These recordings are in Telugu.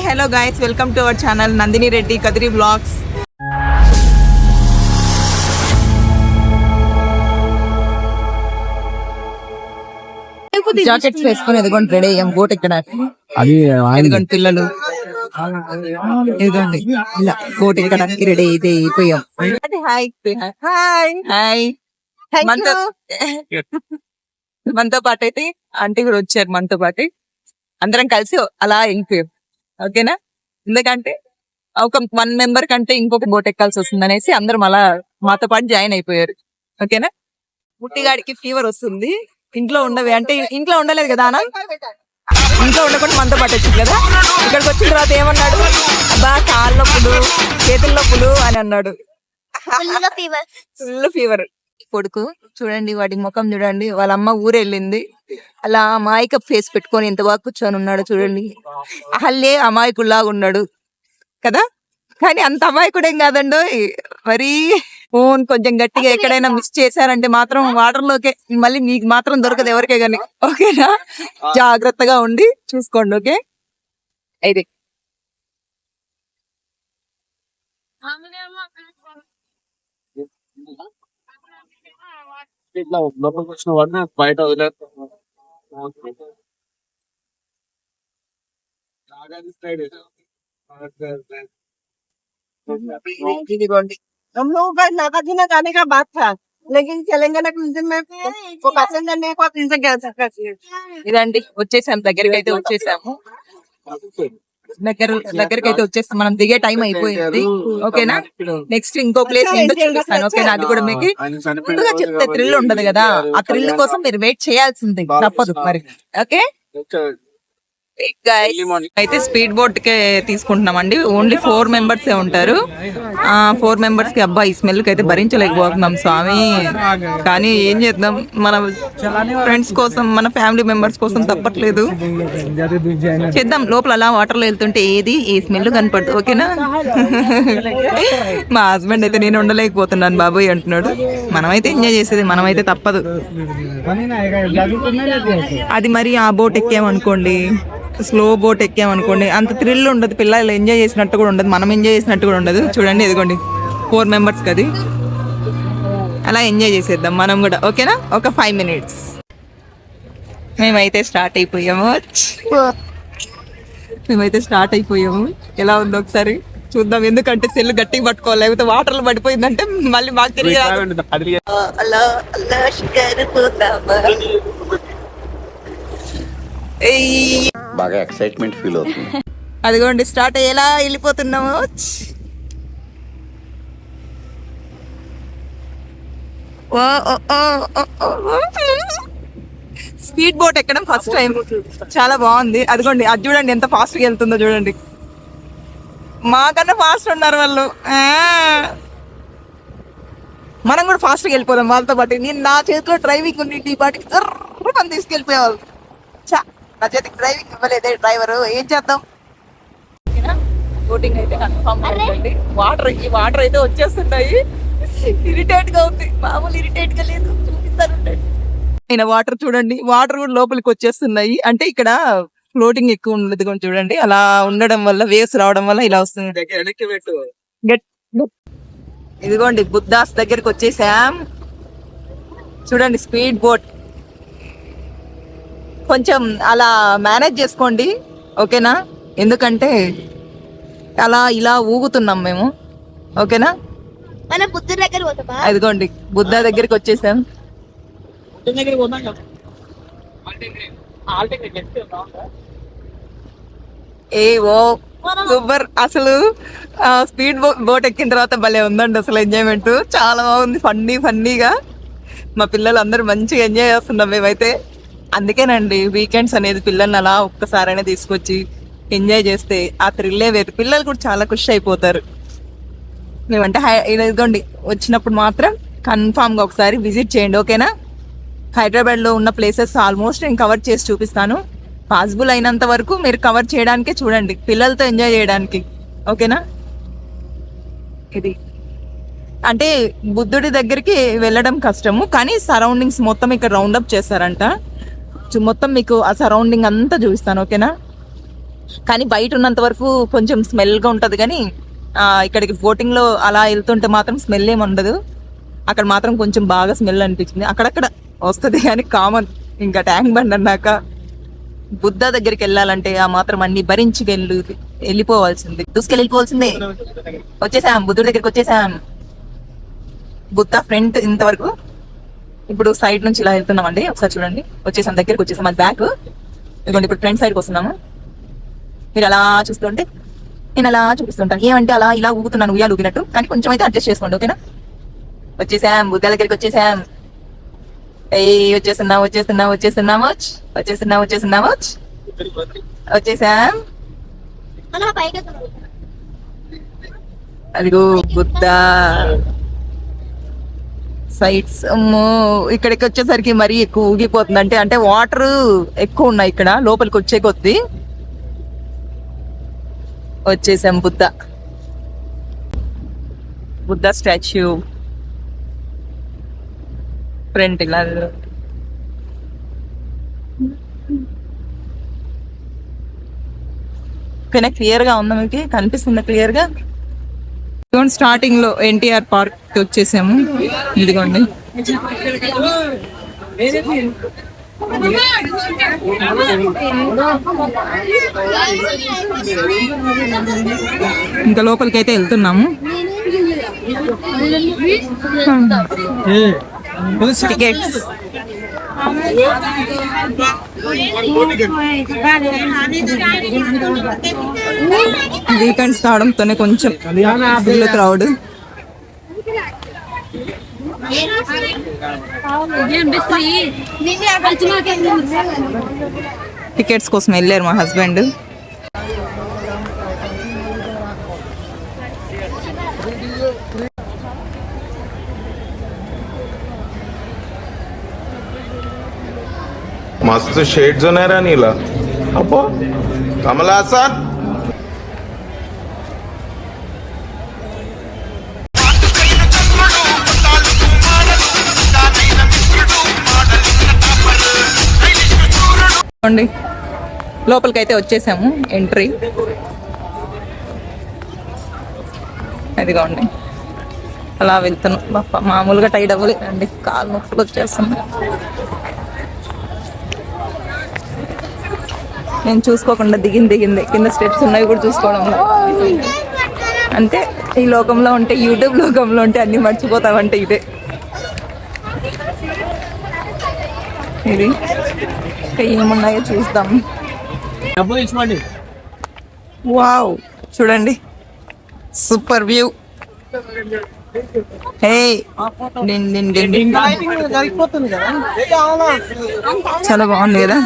Hello guys, welcome to our channel Nandini Reddy Kadiri blogs. Jackets వేసుకొని ఎదుగోండి రెడీ అయ్యాం బోట్ ఎక్కడానికి. ఎదుగోండి పిల్లలు, ఎదుగోండి ఇలా బోట్ ఎక్కడానికి రెడీ అయితే అయిపోయాం. మనతో పాటు అయితే ఆంటీ కూడా వచ్చారు. మనతో పాటు అందరం కలిసి అలా వెళ్ళిపోయాం. ఓకేనా, ఎందుకంటే ఒక 1 మెంబర్ కంటే ఇంకొక బోట్ ఎక్కాల్సి వస్తుంది అనేసి అందరం అలా మాతో పాటు జాయిన్ అయిపోయారు. ఓకేనా, ముట్టిగాడికి ఫీవర్ వస్తుంది, ఇంట్లో ఉండవే అంటే ఇంట్లో ఉండలేదు కదా అన్న, ఇంట్లో ఉండకుండా మనతో పాటు వచ్చింది కదా. ఇక్కడికి వచ్చిన తర్వాత ఏమన్నాడు, అబ్బా కాళ్ళ నొప్పులు చేతుల నొప్పులు అని అన్నాడు. Full fever. కొడుకు చూడండి, వాడి ముఖం చూడండి, వాళ్ళ అమ్మ ఊరెళ్ళింది, అలా అమాయక ఫేస్ పెట్టుకొని ఎంత బాగా కూర్చొని ఉన్నాడు చూడండి. అహల్లే అమాయకుల్లాగా ఉన్నాడు కదా, కానీ అంత అమాయకుడేం కాదండో. మరీ ఫోన్ కొంచెం గట్టిగా ఎక్కడైనా మిస్ చేశారంటే మాత్రం వాటర్ లోకే, మళ్ళీ మీకు మాత్రం దొరకదు ఎవరికే గాని. ఓకేనా, జాగ్రత్తగా ఉండి చూసుకోండి. ఓకే, అయితే ఇట్లా లోపలికి వచ్చిన వాడిని బయట వదిలేస్తాం. हम लोगों का नागार्जुन जाने का बात था, लेकिन तेलंगाना के रीजन में वो पैसेंजर नहीं को तीन से क्या सकता है. ఇదండి వచ్చేసాం, దగ్గరికి అయితే వచ్చేసాము. దగ్గరికి అయితే వచ్చేస్తాం, మనం దిగే టైం అయిపోయింది. ఓకేనా, నెక్స్ట్ ఇంకో ప్లేస్ ఏంటో చూపిస్తాను. ఓకేనా, అది కూడా మీకు ముందుగా చెప్తే థ్రిల్ ఉండదు కదా, ఆ థ్రిల్ కోసం మీరు వెయిట్ చేయాల్సింది తప్పదు మరి. ఓకే అయితే స్పీడ్ బోట్ కే తీసుకుంటున్నామండి. ఓన్లీ 4 మెంబర్స్ ఉంటారు. 4 మెంబర్స్ కి అబ్బా ఈ స్మెల్ కి అయితే భరించలేకపోతున్నాం స్వామి. కానీ ఏం చేద్దాం, మన ఫ్రెండ్స్ కోసం, మన ఫ్యామిలీ మెంబర్స్ కోసం తప్పట్లేదు, చేద్దాం. లోపల అలా వాటర్ లో వెళ్తుంటే ఏది ఏ స్మెల్ కనపడదు. ఓకేనా, మా హస్బెండ్ అయితే నేను ఉండలేకపోతున్నాను బాబోయ్ అంటున్నాడు. మనమైతే ఎంజాయ్ చేసేది, మనమైతే తప్పదు. అది మరి ఆ బోట్ ఎక్కామనుకోండి, స్లో బోట్ ఎక్కామనుకోండి, అంత థ్రిల్ ఉండదు, పిల్లలు ఎంజాయ్ చేసినట్టు కూడా ఉండదు, మనం ఎంజాయ్ చేసినట్టు కూడా ఉండదు. చూడండి ఎదుగోండి 4 మెంబర్స్ కది, అలా ఎంజాయ్ చేసేద్దాం మనం కూడా. ఓకేనా, ఒక 5 మినిట్స్. మేమైతే స్టార్ట్ అయిపోయాము. ఎలా ఉందో ఒకసారి చూద్దాం, ఎందుకంటే సెల్ గట్టిగా పట్టుకోవాలి, లేకపోతే వాటర్ లో పడిపోయిందంటే మళ్ళీ మాకు తిరిగి బాగా ఎక్సైట్మెంట్ ఫీల్ అవుతుంది. అదిగోండి స్టార్ట్ అయ్యేలా వెళ్ళిపోతున్నాము. స్పీడ్ బోట్ ఎక్కడం ఫస్ట్ టైం, చాలా బాగుంది. అదిగోండి అది చూడండి ఎంత ఫాస్ట్ గా వెళ్తుందో చూడండి, మాకన్నా ఫాస్ట్ ఉన్నారు వాళ్ళు. మనం కూడా ఫాస్ట్ గా వెళ్ళిపోదాం వాళ్ళతో పాటు. నేను నా చేతిలో డ్రైవింగ్ ఉంది, ఈ పాటికి మనం తీసుకెళ్ళిపోయేవాళ్ళు. నా చేతికి డ్రైవింగ్ ఇవ్వలేదే డ్రైవర్, ఏం చేద్దాం. బోటింగ్ అయితే కన్ఫర్మ్ అవుతుంది. ఈ వాటర్ అయితే వచ్చేస్తున్నాయి. ఇరిటేట్ గా ఉంది, మామూలు ఇరిటేట్ గా లేదు, చూపిస్తాను. అయినా వాటర్ చూడండి, వాటర్ కూడా లోపలికి వచ్చేస్తున్నాయి. అంటే ఇక్కడ ఫ్లోటింగ్ ఎక్కువ ఉండదు కొంచెం చూడండి, అలా ఉండడం వల్ల, వేవ్స్ రావడం వల్ల ఇలా వస్తుంది. ఇదిగోండి బుద్ధాస్ దగ్గరికి వచ్చేసాం. చూడండి స్పీడ్ బోట్, కొంచెం అలా మేనేజ్ చేసుకోండి. ఓకేనా, ఎందుకంటే అలా ఇలా ఊగుతున్నాం మేము. ఓకేనా, అదిగోండి బుద్ధ దగ్గరికి వచ్చేసాం. సూపర్. అసలు స్పీడ్ బోట్ ఎక్కిన తర్వాత భలే ఉందండి అసలు, ఎంజాయ్మెంట్ చాలా బాగుంది. ఫన్నీగా మా పిల్లలు అందరూ మంచిగా ఎంజాయ్ చేస్తున్నాం మేమైతే. అందుకేనండి వీకెండ్స్ అనేది పిల్లల్ని అలా ఒక్కసారైనా తీసుకొచ్చి ఎంజాయ్ చేస్తే ఆ థ్రిల్లే వేరు. పిల్లలు కూడా చాలా ఖుషి అయిపోతారు. మేమంటే ఇదిగోండి వచ్చినప్పుడు మాత్రం కన్ఫామ్ గా ఒకసారి విజిట్ చేయండి. ఓకేనా, హైదరాబాద్ లో ఉన్న ప్లేసెస్ ఆల్మోస్ట్ నేను కవర్ చేసి చూపిస్తాను. పాసిబుల్ అయినంత వరకు మీరు కవర్ చేయడానికే చూడండి, పిల్లలతో ఎంజాయ్ చేయడానికి. ఓకేనా, ఇది అంటే బుద్ధుడి దగ్గరికి వెళ్ళడం కష్టము, కానీ సరౌండింగ్స్ మొత్తం ఇక్కడ రౌండ్ అప్ చేస్తారంట. మొత్తం మీకు ఆ సరౌండింగ్ అంతా చూపిస్తాను. ఓకేనా, కానీ బయట ఉన్నంత వరకు కొంచెం స్మెల్ గా ఉంటది, కానీ ఇక్కడికి బోటింగ్ లో అలా వెళ్తుంటే మాత్రం స్మెల్ ఏమి ఉండదు. అక్కడ మాత్రం కొంచెం బాగా స్మెల్ అనిపించింది. అక్కడక్కడ వస్తుంది కానీ కామన్. ఇంకా ట్యాంక్ బండ్ అన్నాక బుద్ధ దగ్గరికి వెళ్ళాలంటే ఆ మాత్రం అన్ని భరించి వెళ్ళిపోవాల్సింది, దూసుకెళ్ళిపోవాల్సిందే. వచ్చేసాం, బుద్ధుడి దగ్గరికి వచ్చేసాం. బుద్ధ ఫ్రంట్ ఇంతవరకు. ఇప్పుడు సైడ్ నుంచి ఇలా వెళ్తున్నామండి. ఒకసారి చూడండి, వచ్చేసాం, దగ్గరికి వచ్చేసాం. అది బ్యాక్. ఇదిగోండి ఇప్పుడు ఫ్రంట్ సైడ్కి వస్తున్నాము. మీరు అలా చూస్తుంటే నేను అలా చూపిస్తుంటాను. ఏమంటే అలా ఇలా ఊగుతున్నాను, ఉయ్యాలు ఊగినట్టు. కానీ కొంచెం అయితే అడ్జస్ట్ చేసుకోండి, ఓకేనా? వచ్చేసాం, బుద్ధ దగ్గరికి వచ్చేసాం. వచ్చేస్తున్నాం అదిగో బుద్ధ సైట్స్. అమ్మో, ఇక్కడికి వచ్చేసరికి మరీ ఎక్కువ ఊగిపోతుంది. అంటే వాటర్ ఎక్కువ ఉన్నాయి ఇక్కడ లోపలికి వచ్చే కొద్ది. వచ్చేసాం బుద్ధ స్టాచ్యూ ఫ్రంట్ ఇలా. ఓకేనా? క్లియర్ గా ఉందా? మీకు కనిపిస్తుందా క్లియర్ గా? స్టార్టింగ్ లో ఎన్టీఆర్ పార్క్ వచ్చేసాము. ఇదిగోండి, ఇంకా లోపలికి అయితే వెళ్తున్నాము. టికెట్స్ వీకెండ్స్ కావడంతోనే కొంచెం ఫుల్ క్రౌడ్. టికెట్స్ కోసం వెళ్ళారు మా హస్బెండ్. मस्त शेड जो नाही राणीला अप्पो कमला असा లోపలికి అయితే వచ్చేసాము. ఎంట్రీ అదిగోండి, అలా వెళ్తున్నాం. మామూలుగా టైడ్ అవ్వలేదండి, కాలు నొప్పులు వచ్చేస్తున్నాయి. నేను చూసుకోకుండా దిగింది కింద స్టెప్స్ ఉన్నాయి కూడా చూసుకోవడంలో. అంటే ఈ లోకంలో ఉంటే, యూట్యూబ్ లోకంలో ఉంటే అన్ని మర్చిపోతామంటే ఇదే. ఇది ఏమున్నాయో చూద్దాం. వావ్, చూడండి, సూపర్ వ్యూ. చాలా బాగుంది కదా?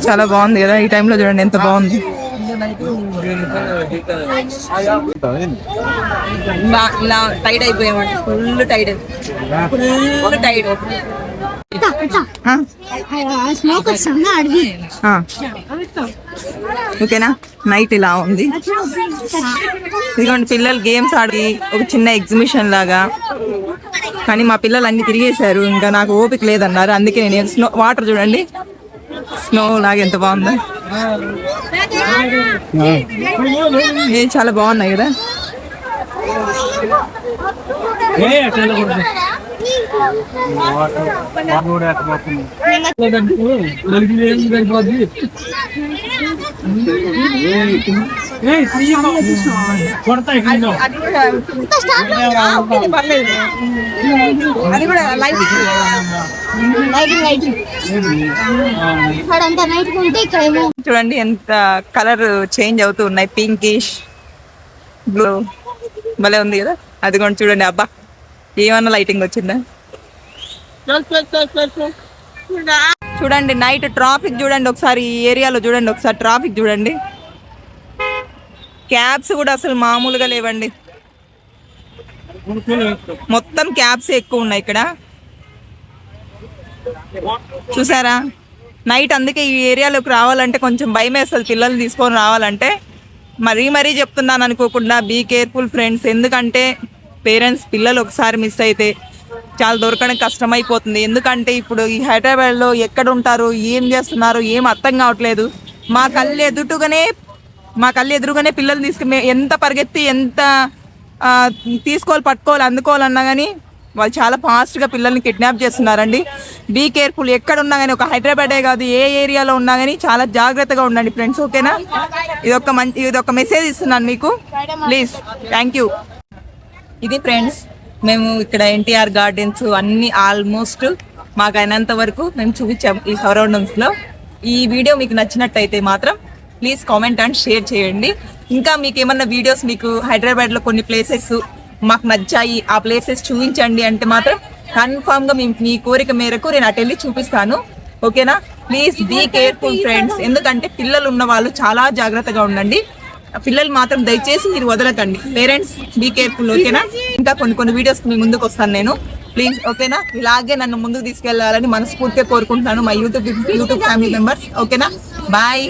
చాలా బాగుంది కదా? ఈ టైంలో చూడండి ఎంత బాగుంది. ఇలా టైడ్ అయిపోయామండి, ఫుల్ టైడ్. ఓకేనా? నైట్ ఇలా ఉంది. ఇదిగోండి, పిల్లలు గేమ్స్ ఆడి ఒక చిన్న ఎగ్జిబిషన్ లాగా. కానీ మా పిల్లలు అన్ని తిరిగేశారు, ఇంకా నాకు ఓపిక లేదన్నారు. అందుకే నేను స్నో వాటర్ చూడండి, స్నో లాగా ఎంత బాగుందో. చాలా బాగున్నాయి కదా? చూడండి ఎంత కలర్ చేంజ్ అవుతూ ఉన్నాయి, పింకిష్, బ్లూ, భలే ఉంది కదా? అది కూడా చూడండి. అబ్బా, ఏమన్నా లైటింగ్ వచ్చిందా? చూడండి నైట్ ట్రాఫిక్ చూడండి ఒకసారి. ఈ ఏరియాలో చూడండి ఒకసారి ట్రాఫిక్ చూడండి. క్యాబ్స్ కూడా అసలు మామూలుగా లేవండి, మొత్తం క్యాబ్స్ ఎక్కువ ఉన్నాయి ఇక్కడ, చూసారా? నైట్ అందుకే ఈ ఏరియాలోకి రావాలంటే కొంచెం భయం వేస్తుంది, పిల్లల్ని తీసుకొని రావాలంటే. మరీ చెప్తున్నాను అనుకోకుండా, బీ కేర్ఫుల్ ఫ్రెండ్స్. ఎందుకంటే పేరెంట్స్ పిల్లలు ఒకసారి మిస్ అయితే చాలా దొరకడం కష్టమైపోతుంది. ఎందుకంటే ఇప్పుడు ఈ హైదరాబాద్లో ఎక్కడ ఉంటారు, ఏం చేస్తున్నారు, ఏం అర్థం కావట్లేదు. మా కళ్ళు ఎదురుగానే పిల్లలు తీసుకుని ఎంత పరిగెత్తి ఎంత పట్టుకోవాలి అందుకోవాలన్నా కానీ వాళ్ళు చాలా ఫాస్ట్గా పిల్లల్ని కిడ్నాప్ చేస్తున్నారండి. Be careful. ఎక్కడ ఉన్నా కానీ, ఒక హైదరాబాదే కాదు ఏ ఏరియాలో ఉన్నా కానీ చాలా జాగ్రత్తగా ఉండండి ఫ్రెండ్స్. ఓకేనా? ఇదొక మెసేజ్ ఇస్తున్నాను మీకు. ప్లీజ్. Thank you. ఇది ఫ్రెండ్స్, మేము ఇక్కడ ఎన్టీఆర్ గార్డెన్స్ అన్ని ఆల్మోస్ట్ మాకు అయినంత వరకు మేము చూపించాము ఈ సరౌండింగ్స్లో. ఈ వీడియో మీకు నచ్చినట్టయితే మాత్రం ప్లీజ్ కామెంట్ అండ్ షేర్ చేయండి. ఇంకా మీకు ఏమన్నా వీడియోస్ మీకు హైదరాబాద్లో కొన్ని ప్లేసెస్ మాకు నచ్చాయి, ఆ ప్లేసెస్ చూపించండి అంటే మాత్రం కన్ఫామ్గా మీ కోరిక మేరకు నేను అటు వెళ్ళి చూపిస్తాను. ఓకేనా? Please be careful friends. ఎందుకంటే పిల్లలు ఉన్న వాళ్ళు చాలా జాగ్రత్తగా ఉండండి. పిల్లలు మాత్రం దయచేసి మీరు వదలకండి. Parents be careful. ఓకేనా? ఇంకా కొన్ని వీడియోస్ మీ ముందుకు వస్తాను నేను. ప్లీజ్. ఓకేనా? ఇలాగే నన్ను ముందుకు తీసుకెళ్లాలని మనస్ఫూర్తిగా కోరుకుంటున్నాను మా యూట్యూబ్ ఫ్యామిలీ మెంబర్స్. ఓకేనా? బాయ్.